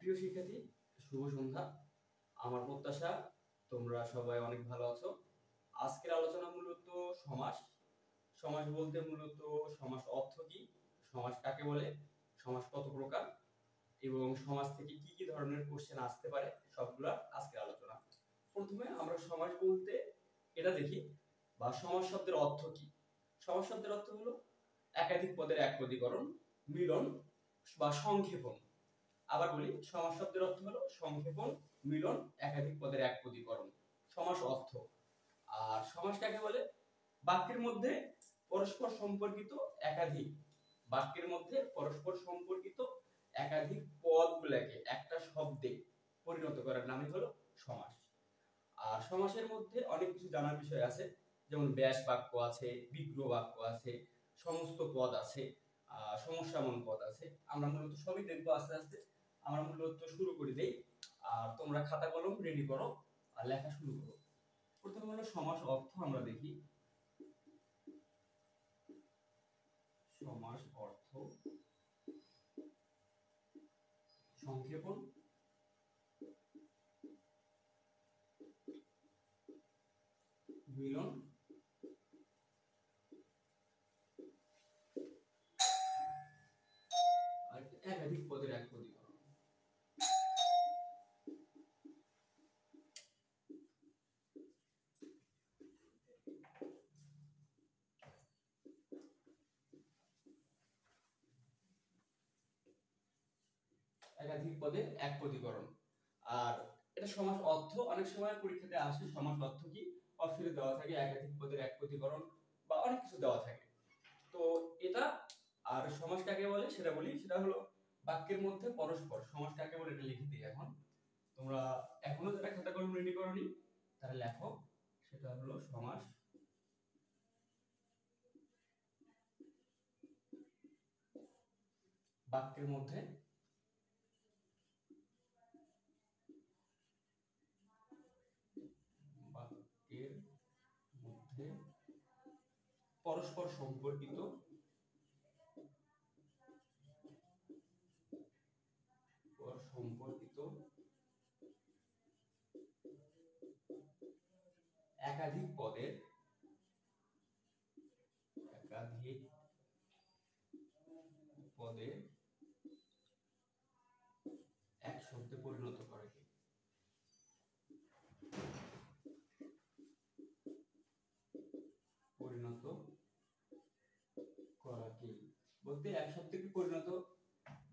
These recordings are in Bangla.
প্রিয় শিক্ষার্থী, শুভ সন্ধ্যা। আমার প্রত্যাশা তোমরা সবাই অনেক ভালো আছো। আজকের আলোচনা মূলত সমাস। সমাস বলতে মূলত সমাস অর্থ কি, সমাস কাকে বলে, সমাস কত প্রকার এবং সমাস থেকে কি কি ধরনের কোশ্চেন আসতে পারে, সবগুলা আজকের আলোচনা। প্রথমে আমরা সমাস বলতে এটা দেখি বা সমাস শব্দের অর্থ কি। সমাস শব্দের অর্থ হলো একাধিক পদের একপদীকরণ, মিলন বা সংক্ষেপণ। আবার বলি, সমাস শব্দের অর্থ হলো সংক্ষেপণ, মিলন, একাধিক পদের একপদীকরণ। সমাস অর্থ। আর সমাস কাকে বলে? বাক্যের মধ্যে পরস্পর সম্পর্কিত একাধিক বাক্যের মধ্যে পরস্পর সম্পর্কিত একাধিক পদগুলোকে একটা শব্দে পরিণত করার নামই হলো সমাস। আর সমাসের মধ্যে অনেক কিছু জানার বিষয় আছে, যেমন ব্যাস বাক্য আছে, বিগ্রহ বাক্য আছে, সমস্ত পদ আছে, সমস্যামন পদ আছে। আমরা মূলত সবই দেখবো আস্তে আস্তে। আমরা মূলত শুরু করে দেই, আর তোমরা খাতা কলম রেডি করো আর লেখা শুরু করো। প্রথমে হলো সমাস অর্থ আমরা দেখি। সমাস অর্থ সংক্ষেপণ, মিলন, আর একাধিক পদের একপদীকরণ। একাধিক পদের একপদীকরণ। আর এটা সমাস অর্থ। অনেক সময় পরীক্ষাতে আসে সমাস অর্থ কি, অপশনে দেওয়া থাকে একাধিক পদের একপদীকরণ বা অনেক কিছু দেওয়া থাকে। তো এটা আর সমাস কাকে বলে সেটা বলি। সেটা হলো বাক্যের মধ্যে পরস্পর। সমাস কাকে বলে এটা লিখে দিই এখন। তোমরা এখনো যারা খাতা কলম রেডি করনি তারা লেখো। সেটা হলো সমাস বাক্যের মধ্যে পরস্পর সম্পর্কিত একাধিক পদের এক শব্দে পরিণত করে। বলতে এক শব্দে পরিণত,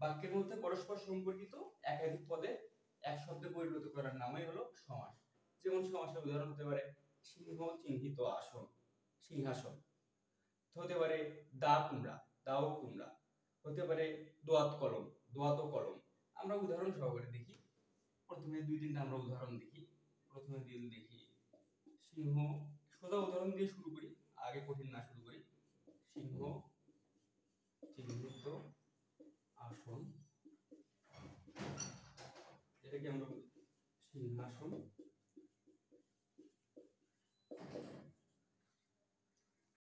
বাক্যের মধ্যে পরস্পর সম্পর্কিত একাধিক পদে এক শব্দে পরিণত করার নামই হলো সমাস। যেমন সমাসের উদাহরণ হতে পারে সিংহ চিহ্নিত আসন, সিংহাসন। হতে পারে দা কুমড়া, দাও কুমড়া। হতে পারে দোয়াত কলম, দোয়াত কলম। আমরা উদাহরণ সহকারে দেখি। প্রথমে দুই তিনটা আমরা উদাহরণ দেখি। প্রথমে দেখি সিংহ। সোজা উদাহরণ দিয়ে শুরু করি, আগে কঠিন না শুরু করি। সিংহ চিহ্নিত আসন, এটাকে আমরা বলি সিংহাসন।